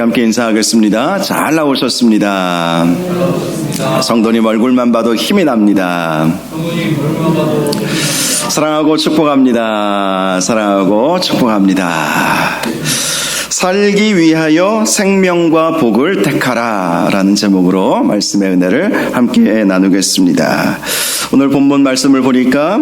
함께 인사하겠습니다. 잘 나오셨습니다. 성도님 얼굴만 봐도 힘이 납니다. 사랑하고 축복합니다. 사랑하고 축복합니다. 살기 위하여 생명과 복을 택하라 라는 제목으로 말씀의 은혜를 함께 나누겠습니다. 오늘 본문 말씀을 보니까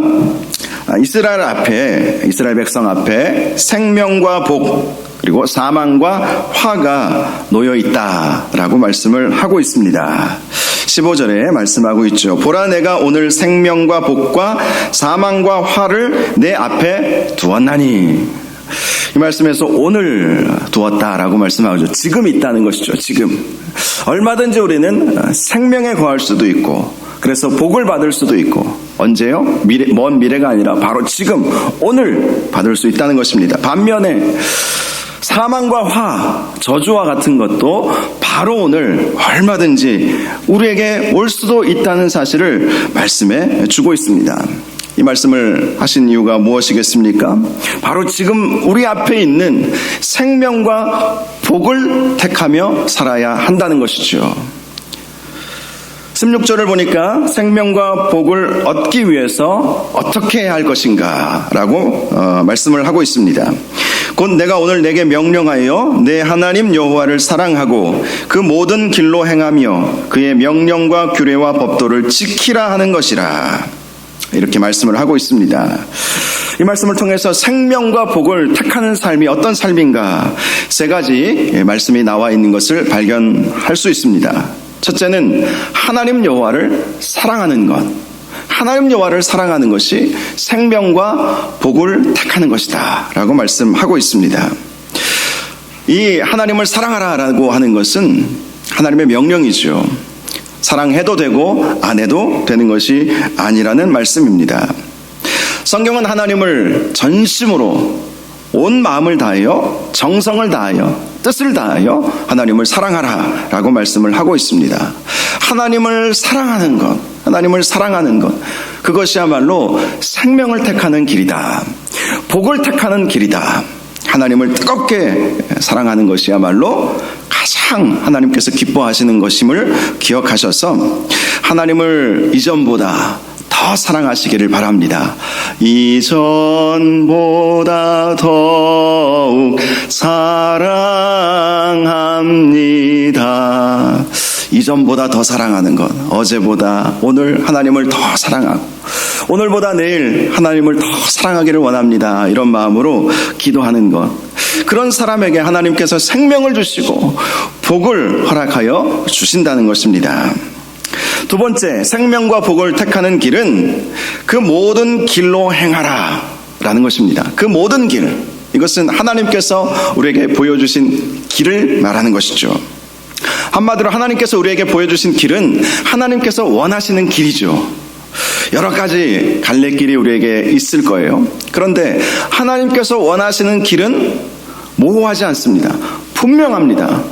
이스라엘 백성 앞에 생명과 복 그리고 사망과 화가 놓여있다라고 말씀을 하고 있습니다. 15절에 말씀하고 있죠. 보라, 내가 오늘 생명과 복과 사망과 화를 내 앞에 두었나니. 이 말씀에서 오늘 두었다라고 말씀하죠. 지금 있다는 것이죠. 지금. 얼마든지 우리는 생명에 거할 수도 있고, 그래서 복을 받을 수도 있고, 언제요? 먼 미래가 아니라 바로 지금, 오늘 받을 수 있다는 것입니다. 반면에 사망과 화, 저주와 같은 것도 바로 오늘 얼마든지 우리에게 올 수도 있다는 사실을 말씀해 주고 있습니다. 이 말씀을 하신 이유가 무엇이겠습니까? 바로 지금 우리 앞에 있는 생명과 복을 택하며 살아야 한다는 것이죠. 16절을 보니까 생명과 복을 얻기 위해서 어떻게 해야 할 것인가 라고 말씀을 하고 있습니다. 곧 내가 오늘 내게 명령하여 내 하나님 여호와를 사랑하고 그 모든 길로 행하며 그의 명령과 규례와 법도를 지키라 하는 것이라. 이렇게 말씀을 하고 있습니다. 이 말씀을 통해서 생명과 복을 택하는 삶이 어떤 삶인가, 세 가지 말씀이 나와 있는 것을 발견할 수 있습니다. 첫째는 하나님 여호와를 사랑하는 것. 하나님 여호와를 사랑하는 것이 생명과 복을 택하는 것이다 라고 말씀하고 있습니다. 이 하나님을 사랑하라 라고 하는 것은 하나님의 명령이죠. 사랑해도 되고 안 해도 되는 것이 아니라는 말씀입니다. 성경은 하나님을 전심으로 온 마음을 다하여 정성을 다하여 뜻을 다하여 하나님을 사랑하라 라고 말씀을 하고 있습니다. 하나님을 사랑하는 것, 하나님을 사랑하는 것, 그것이야말로 생명을 택하는 길이다. 복을 택하는 길이다. 하나님을 뜨겁게 사랑하는 것이야말로 가장 하나님께서 기뻐하시는 것임을 기억하셔서 하나님을 이전보다 더 사랑하시기를 바랍니다. 이전보다 더욱 사랑합니다. 이전보다 더 사랑하는 것, 어제보다 오늘 하나님을 더 사랑하고 오늘보다 내일 하나님을 더 사랑하기를 원합니다. 이런 마음으로 기도하는 것, 그런 사람에게 하나님께서 생명을 주시고 복을 허락하여 주신다는 것입니다. 두 번째, 생명과 복을 택하는 길은 그 모든 길로 행하라 라는 것입니다. 그 모든 길, 이것은 하나님께서 우리에게 보여주신 길을 말하는 것이죠. 한마디로 하나님께서 우리에게 보여주신 길은 하나님께서 원하시는 길이죠. 여러 가지 갈래길이 우리에게 있을 거예요. 그런데 하나님께서 원하시는 길은 모호하지 않습니다. 분명합니다.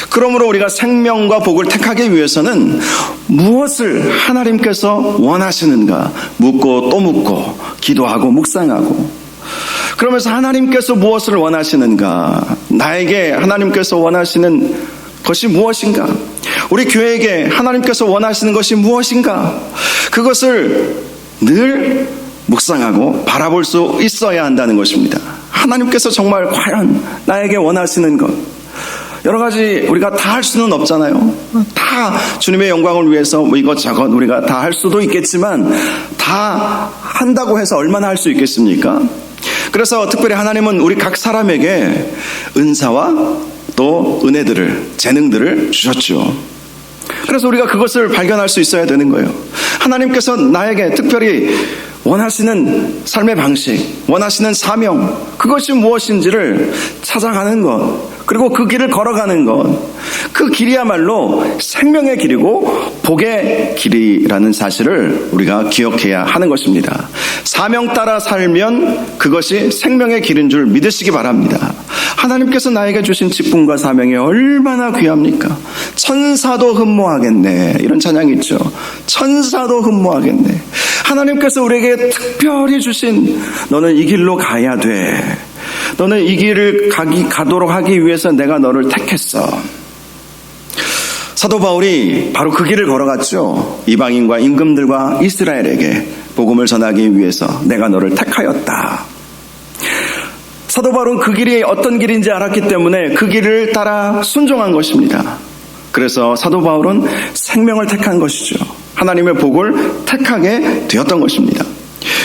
그러므로 우리가 생명과 복을 택하기 위해서는 무엇을 하나님께서 원하시는가 묻고 또 묻고 기도하고 묵상하고, 그러면서 하나님께서 무엇을 원하시는가, 나에게 하나님께서 원하시는 것이 무엇인가, 우리 교회에게 하나님께서 원하시는 것이 무엇인가, 그것을 늘 묵상하고 바라볼 수 있어야 한다는 것입니다. 하나님께서 정말 과연 나에게 원하시는 것, 여러 가지 우리가 다 할 수는 없잖아요. 다 주님의 영광을 위해서 뭐 이것저것 우리가 다 할 수도 있겠지만 다 한다고 해서 얼마나 할 수 있겠습니까? 그래서 특별히 하나님은 우리 각 사람에게 은사와 또 은혜들을, 재능들을 주셨죠. 그래서 우리가 그것을 발견할 수 있어야 되는 거예요. 하나님께서 나에게 특별히 원하시는 삶의 방식, 원하시는 사명, 그것이 무엇인지를 찾아가는 것, 그리고 그 길을 걸어가는 것, 그 길이야말로 생명의 길이고 복의 길이라는 사실을 우리가 기억해야 하는 것입니다. 사명 따라 살면 그것이 생명의 길인 줄 믿으시기 바랍니다. 하나님께서 나에게 주신 직분과 사명이 얼마나 귀합니까? 천사도 흠모하겠네, 이런 찬양이 있죠. 천사도 흠모하겠네. 하나님께서 우리에게 특별히 주신, 너는 이 길로 가야 돼, 너는 이 길을 가도록 하기 위해서 내가 너를 택했어. 사도 바울이 바로 그 길을 걸어갔죠. 이방인과 임금들과 이스라엘에게 복음을 전하기 위해서 내가 너를 택하였다. 사도 바울은 그 길이 어떤 길인지 알았기 때문에 그 길을 따라 순종한 것입니다. 그래서 사도 바울은 생명을 택한 것이죠. 하나님의 복을 택하게 되었던 것입니다.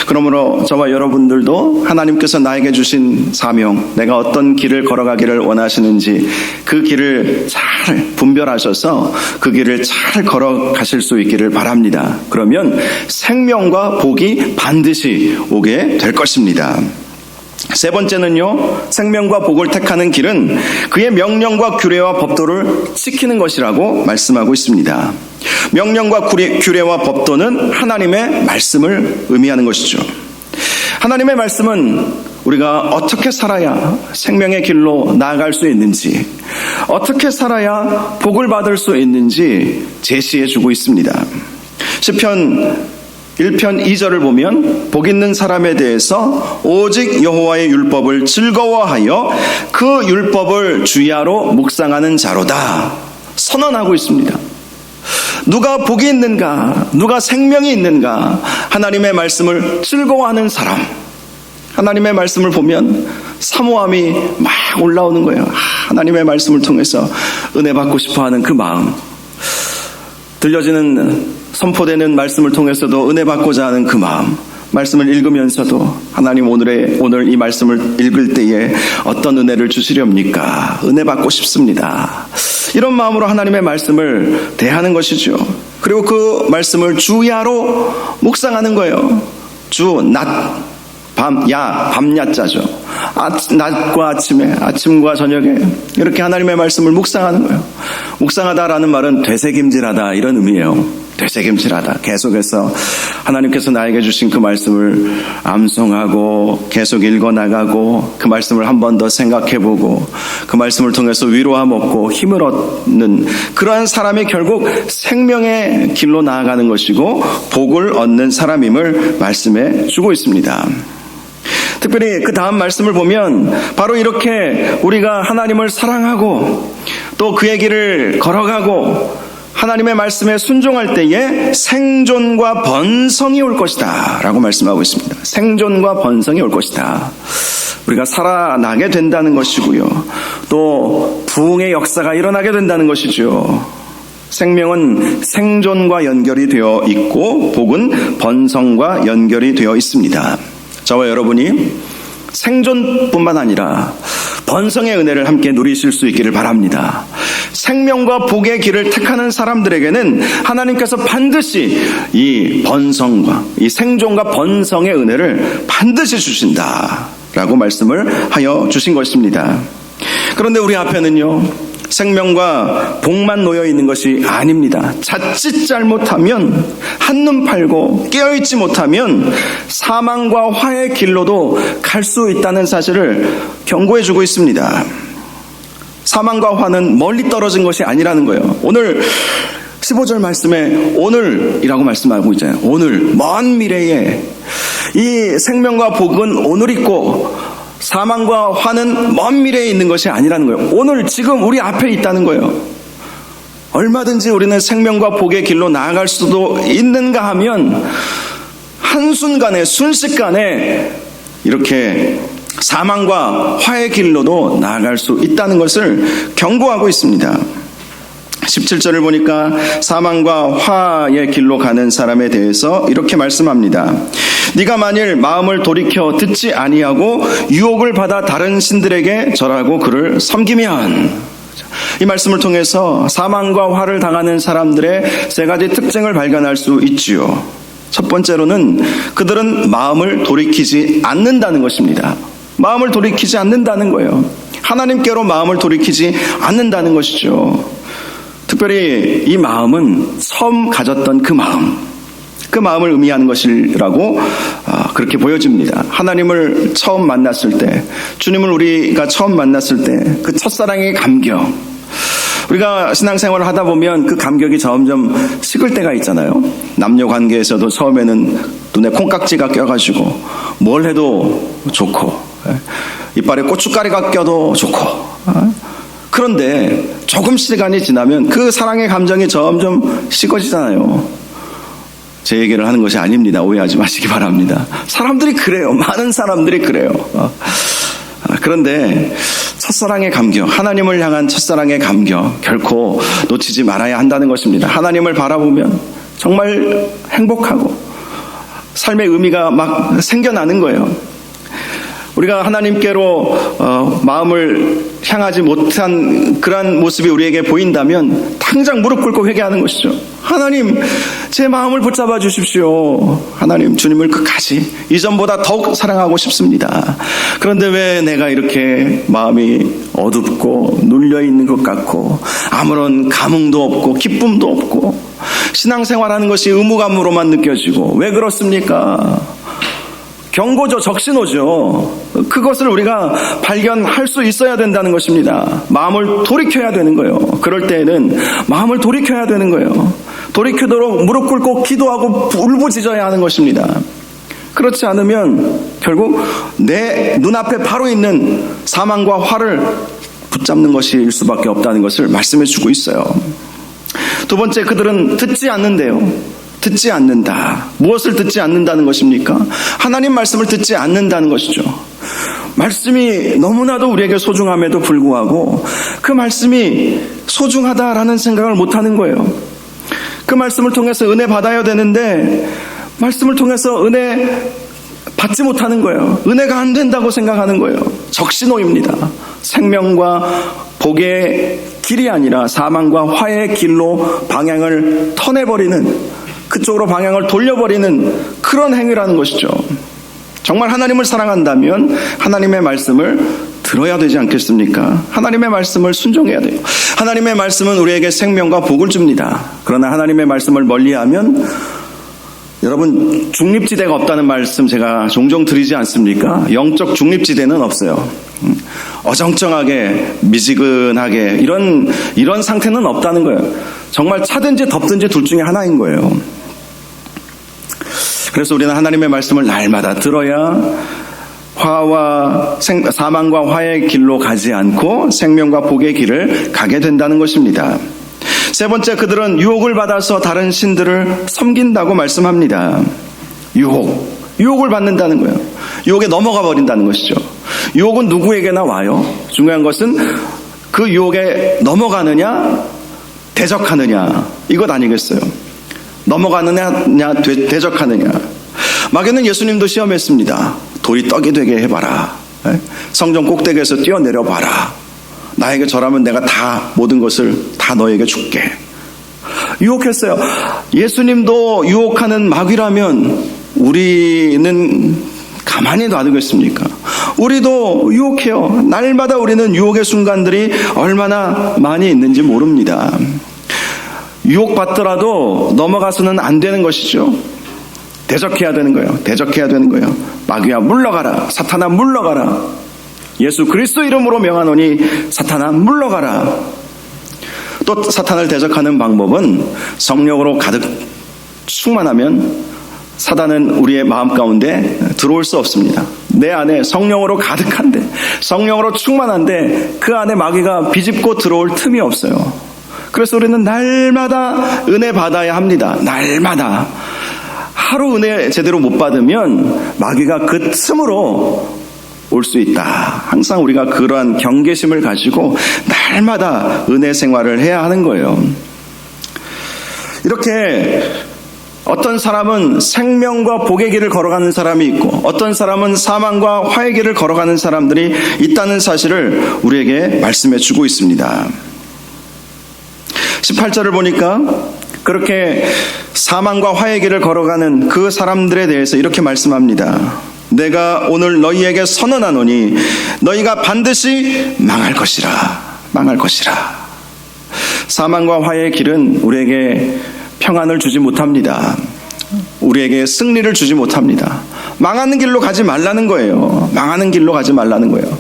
그러므로 저와 여러분들도 하나님께서 나에게 주신 사명, 내가 어떤 길을 걸어가기를 원하시는지 그 길을 잘 분별하셔서 그 길을 잘 걸어가실 수 있기를 바랍니다. 그러면 생명과 복이 반드시 오게 될 것입니다. 세 번째는요, 생명과 복을 택하는 길은 그의 명령과 규례와 법도를 지키는 것이라고 말씀하고 있습니다. 명령과 규례와 법도는 하나님의 말씀을 의미하는 것이죠. 하나님의 말씀은 우리가 어떻게 살아야 생명의 길로 나아갈 수 있는지, 어떻게 살아야 복을 받을 수 있는지 제시해 주고 있습니다. 시편 1편 2절을 보면 복 있는 사람에 대해서 오직 여호와의 율법을 즐거워하여 그 율법을 주야로 묵상하는 자로다 선언하고 있습니다. 누가 복이 있는가, 누가 생명이 있는가, 하나님의 말씀을 즐거워하는 사람. 하나님의 말씀을 보면 사모함이 막 올라오는 거예요. 하나님의 말씀을 통해서 은혜 받고 싶어하는 그 마음, 들려지는 선포되는 말씀을 통해서도 은혜 받고자 하는 그 마음, 말씀을 읽으면서도 하나님 오늘 이 말씀을 읽을 때에 어떤 은혜를 주시렵니까? 은혜 받고 싶습니다. 이런 마음으로 하나님의 말씀을 대하는 것이죠. 그리고 그 말씀을 주야로 묵상하는 거예요. 주, 낮, 밤, 야자죠. 낮과 아침에, 아침과 저녁에 이렇게 하나님의 말씀을 묵상하는 거예요. 묵상하다라는 말은 되새김질하다 이런 의미예요. 되새김질하다. 계속해서 하나님께서 나에게 주신 그 말씀을 암송하고 계속 읽어나가고 그 말씀을 한 번 더 생각해보고 그 말씀을 통해서 위로함 얻고 힘을 얻는 그러한 사람이 결국 생명의 길로 나아가는 것이고 복을 얻는 사람임을 말씀해 주고 있습니다. 특별히 그 다음 말씀을 보면 바로 이렇게 우리가 하나님을 사랑하고 또 그의 길을 걸어가고 하나님의 말씀에 순종할 때에 생존과 번성이 올 것이다 라고 말씀하고 있습니다. 생존과 번성이 올 것이다. 우리가 살아나게 된다는 것이고요. 또 부흥의 역사가 일어나게 된다는 것이죠. 생명은 생존과 연결이 되어 있고 복은 번성과 연결이 되어 있습니다. 저와 여러분이 생존뿐만 아니라 번성의 은혜를 함께 누리실 수 있기를 바랍니다. 생명과 복의 길을 택하는 사람들에게는 하나님께서 반드시 이 번성과 이 생존과 번성의 은혜를 반드시 주신다라고 말씀을 하여 주신 것입니다. 그런데 우리 앞에는요, 생명과 복만 놓여 있는 것이 아닙니다. 자칫 잘못하면 한눈 팔고 깨어있지 못하면 사망과 화의 길로도 갈 수 있다는 사실을 경고해 주고 있습니다. 사망과 화는 멀리 떨어진 것이 아니라는 거예요. 오늘 15절 말씀에 오늘이라고 말씀하고 있잖아요. 오늘, 먼 미래에 이 생명과 복은 오늘 있고 사망과 화는 먼 미래에 있는 것이 아니라는 거예요. 오늘 지금 우리 앞에 있다는 거예요. 얼마든지 우리는 생명과 복의 길로 나아갈 수도 있는가 하면 한순간에 순식간에 이렇게 사망과 화의 길로도 나아갈 수 있다는 것을 경고하고 있습니다. 17절을 보니까 사망과 화의 길로 가는 사람에 대해서 이렇게 말씀합니다. 네가 만일 마음을 돌이켜 듣지 아니하고 유혹을 받아 다른 신들에게 절하고 그를 섬기면, 이 말씀을 통해서 사망과 화를 당하는 사람들의 세 가지 특징을 발견할 수 있지요. 첫 번째로는 그들은 마음을 돌이키지 않는다는 것입니다. 마음을 돌이키지 않는다는 거예요. 하나님께로 마음을 돌이키지 않는다는 것이죠. 특별히 이 마음은 처음 가졌던 그 마음을 의미하는 것이라고 그렇게 보여집니다. 하나님을 처음 만났을 때, 주님을 우리가 처음 만났을 때 그 첫사랑의 감격, 우리가 신앙생활을 하다 보면 그 감격이 점점 식을 때가 있잖아요. 남녀 관계에서도 처음에는 눈에 콩깍지가 껴가지고 뭘 해도 좋고, 이빨에 고춧가루가 껴도 좋고. 그런데 조금 시간이 지나면 그 사랑의 감정이 점점 식어지잖아요. 제 얘기를 하는 것이 아닙니다. 오해하지 마시기 바랍니다. 사람들이 그래요. 많은 사람들이 그래요. 그런데 첫사랑의 감격, 하나님을 향한 첫사랑의 감격 결코 놓치지 말아야 한다는 것입니다. 하나님을 바라보면 정말 행복하고 삶의 의미가 막 생겨나는 거예요. 우리가 하나님께로 마음을 향하지 못한 그러한 모습이 우리에게 보인다면 당장 무릎 꿇고 회개하는 것이죠. 하나님, 제 마음을 붙잡아 주십시오. 하나님, 주님을 끝까지 이전보다 더욱 사랑하고 싶습니다. 그런데 왜 내가 이렇게 마음이 어둡고 눌려있는 것 같고 아무런 감흥도 없고 기쁨도 없고 신앙생활하는 것이 의무감으로만 느껴지고 왜 그렇습니까? 경고죠. 적신호죠. 그것을 우리가 발견할 수 있어야 된다는 것입니다. 마음을 돌이켜야 되는 거예요. 그럴 때에는 마음을 돌이켜야 되는 거예요. 돌이키도록 무릎 꿇고 기도하고 울부짖어야 하는 것입니다. 그렇지 않으면 결국 내 눈앞에 바로 있는 사망과 화를 붙잡는 것일 수밖에 없다는 것을 말씀해 주고 있어요. 두 번째, 그들은 듣지 않는데요. 듣지 않는다. 무엇을 듣지 않는다는 것입니까? 하나님 말씀을 듣지 않는다는 것이죠. 말씀이 너무나도 우리에게 소중함에도 불구하고 그 말씀이 소중하다라는 생각을 못하는 거예요. 그 말씀을 통해서 은혜 받아야 되는데 말씀을 통해서 은혜 받지 못하는 거예요. 은혜가 안 된다고 생각하는 거예요. 적신호입니다. 생명과 복의 길이 아니라 사망과 화의 길로 방향을 터내버리는, 그쪽으로 방향을 돌려버리는 그런 행위라는 것이죠. 정말 하나님을 사랑한다면 하나님의 말씀을 들어야 되지 않겠습니까? 하나님의 말씀을 순종해야 돼요. 하나님의 말씀은 우리에게 생명과 복을 줍니다. 그러나 하나님의 말씀을 멀리하면 여러분, 중립지대가 없다는 말씀 제가 종종 드리지 않습니까? 영적 중립지대는 없어요. 어정쩡하게 미지근하게 이런 상태는 없다는 거예요. 정말 차든지 덥든지 둘 중에 하나인 거예요. 그래서 우리는 하나님의 말씀을 날마다 들어야 사망과 화의 길로 가지 않고 생명과 복의 길을 가게 된다는 것입니다. 세 번째, 그들은 유혹을 받아서 다른 신들을 섬긴다고 말씀합니다. 유혹을 받는다는 거예요. 유혹에 넘어가 버린다는 것이죠. 유혹은 누구에게나 와요. 중요한 것은 그 유혹에 넘어가느냐 대적하느냐 이것 아니겠어요. 넘어가느냐 대적하느냐. 마귀는 예수님도 시험했습니다. 돌이 떡이 되게 해봐라. 성전 꼭대기에서 뛰어내려봐라. 나에게 절하면 내가 다 모든 것을 다 너에게 줄게. 유혹했어요. 예수님도 유혹하는 마귀라면 우리는 가만히 놔두겠습니까? 우리도 유혹해요. 날마다 우리는 유혹의 순간들이 얼마나 많이 있는지 모릅니다. 유혹받더라도 넘어가서는 안 되는 것이죠. 대적해야 되는 거예요. 대적해야 되는 거예요. 마귀야 물러가라. 사탄아 물러가라. 예수 그리스도 이름으로 명하노니 사탄아 물러가라. 또 사탄을 대적하는 방법은 성령으로 가득 충만하면 사단은 우리의 마음 가운데 들어올 수 없습니다. 내 안에 성령으로 가득한데, 성령으로 충만한데 그 안에 마귀가 비집고 들어올 틈이 없어요. 그래서 우리는 날마다 은혜 받아야 합니다. 날마다. 하루 은혜 제대로 못 받으면 마귀가 그 틈으로 올 수 있다. 항상 우리가 그러한 경계심을 가지고 날마다 은혜 생활을 해야 하는 거예요. 이렇게 어떤 사람은 생명과 복의 길을 걸어가는 사람이 있고 어떤 사람은 사망과 화의 길을 걸어가는 사람들이 있다는 사실을 우리에게 말씀해 주고 있습니다. 18절을 보니까 그렇게 사망과 화의 길을 걸어가는 그 사람들에 대해서 이렇게 말씀합니다. 내가 오늘 너희에게 선언하노니 너희가 반드시 망할 것이라. 망할 것이라. 사망과 화의 길은 우리에게 평안을 주지 못합니다. 우리에게 승리를 주지 못합니다. 망하는 길로 가지 말라는 거예요. 망하는 길로 가지 말라는 거예요.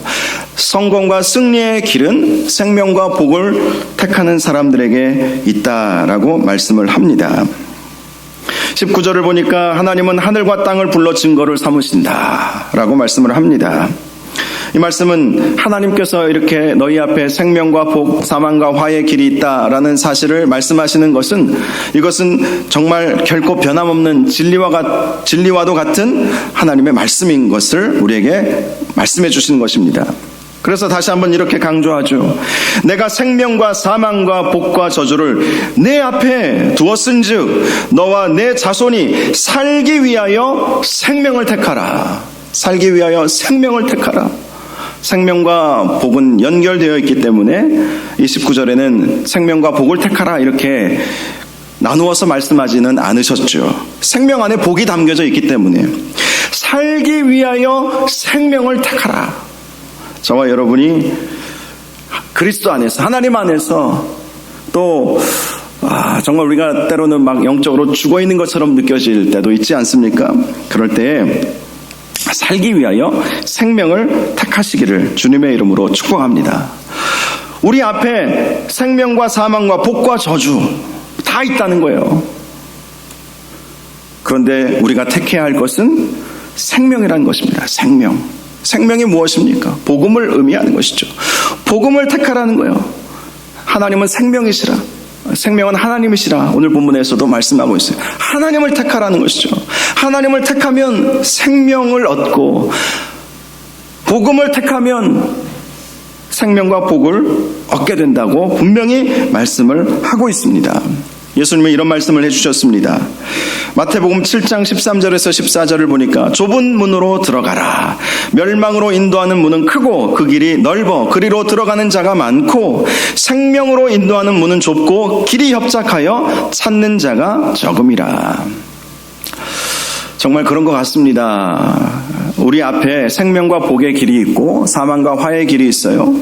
성공과 승리의 길은 생명과 복을 택하는 사람들에게 있다라고 말씀을 합니다. 19절을 보니까 하나님은 하늘과 땅을 불러 증거를 삼으신다 라고 말씀을 합니다. 이 말씀은 하나님께서 이렇게 너희 앞에 생명과 복, 사망과 화의 길이 있다라는 사실을 말씀하시는 것은 이것은 정말 결코 변함없는 진리와도 같은 하나님의 말씀인 것을 우리에게 말씀해 주시는 것입니다. 그래서 다시 한번 이렇게 강조하죠. 내가 생명과 사망과 복과 저주를 내 앞에 두었은즉 너와 내 자손이 살기 위하여 생명을 택하라. 살기 위하여 생명을 택하라. 생명과 복은 연결되어 있기 때문에 29절에는 생명과 복을 택하라 이렇게 나누어서 말씀하지는 않으셨죠. 생명 안에 복이 담겨져 있기 때문에 살기 위하여 생명을 택하라. 저와 여러분이 그리스도 안에서 하나님 안에서 또 정말 우리가 때로는 막 영적으로 죽어 있는 것처럼 느껴질 때도 있지 않습니까? 그럴 때에 살기 위하여 생명을 택하시기를 주님의 이름으로 축복합니다. 우리 앞에 생명과 사망과 복과 저주 다 있다는 거예요. 그런데 우리가 택해야 할 것은 생명이라는 것입니다. 생명이 무엇입니까? 복음을 의미하는 것이죠. 복음을 택하라는 거예요. 하나님은 생명이시라. 생명은 하나님이시라. 오늘 본문에서도 말씀하고 있어요. 하나님을 택하라는 것이죠. 하나님을 택하면 생명을 얻고 복음을 택하면 생명과 복을 얻게 된다고 분명히 말씀을 하고 있습니다. 예수님은 이런 말씀을 해주셨습니다. 마태복음 7장 13절에서 14절을 보니까 좁은 문으로 들어가라. 멸망으로 인도하는 문은 크고 그 길이 넓어 그리로 들어가는 자가 많고 생명으로 인도하는 문은 좁고 길이 협착하여 찾는 자가 적음이라. 정말 그런 것 같습니다. 우리 앞에 생명과 복의 길이 있고 사망과 화의 길이 있어요.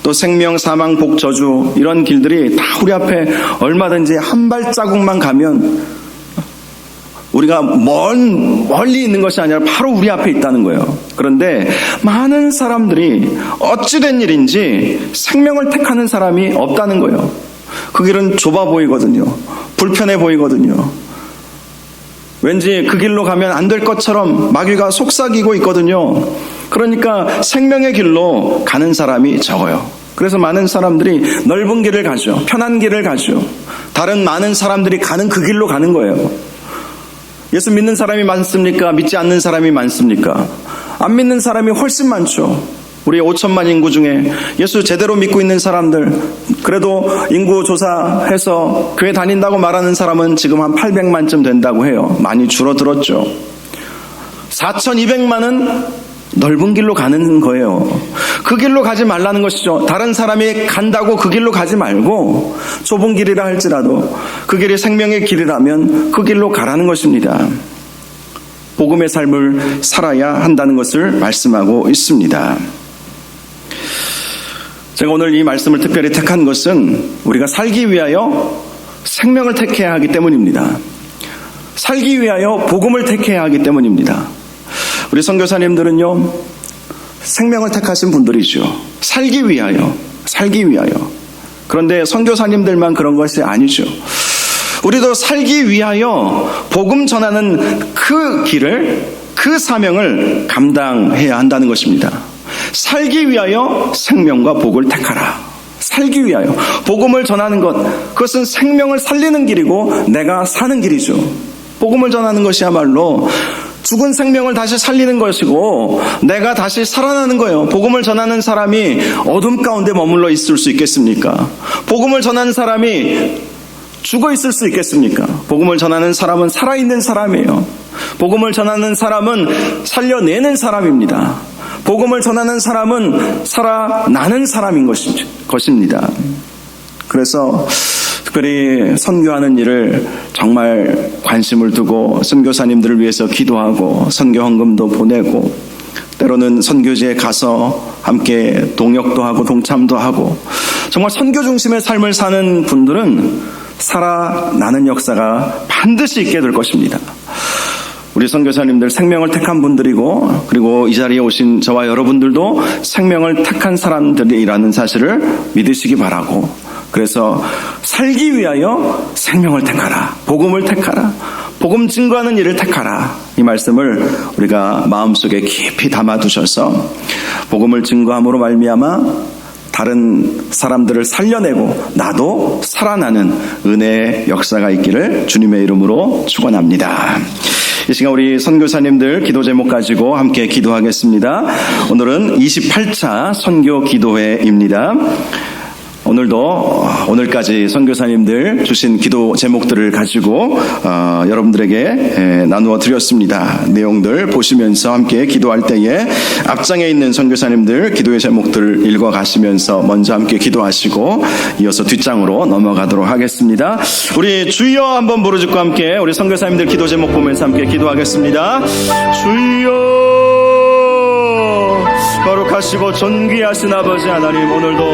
또 생명, 사망, 복, 저주 이런 길들이 다 우리 앞에 얼마든지 한 발자국만 가면 우리가 멀리 있는 것이 아니라 바로 우리 앞에 있다는 거예요. 그런데 많은 사람들이 어찌된 일인지 생명을 택하는 사람이 없다는 거예요. 그 길은 좁아 보이거든요. 불편해 보이거든요. 왠지 그 길로 가면 안 될 것처럼 마귀가 속삭이고 있거든요. 그러니까 생명의 길로 가는 사람이 적어요. 그래서 많은 사람들이 넓은 길을 가죠. 편한 길을 가죠. 다른 많은 사람들이 가는 그 길로 가는 거예요. 예수 믿는 사람이 많습니까? 믿지 않는 사람이 많습니까? 안 믿는 사람이 훨씬 많죠. 우리 5천만 인구 중에 예수 제대로 믿고 있는 사람들, 그래도 인구 조사해서 교회 다닌다고 말하는 사람은 지금 한 800만쯤 된다고 해요. 많이 줄어들었죠. 4,200만은 넓은 길로 가는 거예요. 그 길로 가지 말라는 것이죠. 다른 사람이 간다고 그 길로 가지 말고 좁은 길이라 할지라도 그 길이 생명의 길이라면 그 길로 가라는 것입니다. 복음의 삶을 살아야 한다는 것을 말씀하고 있습니다. 제가 오늘 이 말씀을 특별히 택한 것은 우리가 살기 위하여 생명을 택해야 하기 때문입니다. 살기 위하여 복음을 택해야 하기 때문입니다. 우리 선교사님들은요, 생명을 택하신 분들이죠. 살기 위하여. 그런데 선교사님들만 그런 것이 아니죠. 우리도 살기 위하여 복음 전하는 그 길을, 그 사명을 감당해야 한다는 것입니다. 살기 위하여 생명과 복을 택하라. 살기 위하여 복음을 전하는 것, 그것은 생명을 살리는 길이고 내가 사는 길이죠. 복음을 전하는 것이야말로 죽은 생명을 다시 살리는 것이고 내가 다시 살아나는 거예요. 복음을 전하는 사람이 어둠 가운데 머물러 있을 수 있겠습니까? 복음을 전하는 사람이 죽어 있을 수 있겠습니까? 복음을 전하는 사람은 살아있는 사람이에요. 복음을 전하는 사람은 살려내는 사람입니다. 복음을 전하는 사람은 살아나는 사람인 것입니다. 그래서 특별히 선교하는 일을 정말 관심을 두고 선교사님들을 위해서 기도하고 선교 헌금도 보내고 때로는 선교지에 가서 함께 동역도 하고 동참도 하고 정말 선교 중심의 삶을 사는 분들은 살아나는 역사가 반드시 있게 될 것입니다. 우리 선교사님들 생명을 택한 분들이고 그리고 이 자리에 오신 저와 여러분들도 생명을 택한 사람들이라는 사실을 믿으시기 바라고, 그래서 살기 위하여 생명을 택하라. 복음을 택하라. 복음 증거하는 일을 택하라. 이 말씀을 우리가 마음속에 깊이 담아두셔서 복음을 증거함으로 말미암아 다른 사람들을 살려내고 나도 살아나는 은혜의 역사가 있기를 주님의 이름으로 축원합니다. 이 시간 우리 선교사님들 기도 제목 가지고 함께 기도하겠습니다. 오늘은 28차 선교 기도회입니다. 오늘까지 선교사님들 주신 기도 제목들을 가지고 여러분들에게 나누어 드렸습니다. 내용들 보시면서 함께 기도할 때에 앞장에 있는 선교사님들 기도의 제목들을 읽어 가시면서 먼저 함께 기도하시고 이어서 뒷장으로 넘어가도록 하겠습니다. 우리 주여 한번 부르짖고 함께 우리 선교사님들 기도 제목 보면서 함께 기도하겠습니다. 주여, 거룩하시고 존귀하신 아버지 하나님, 오늘도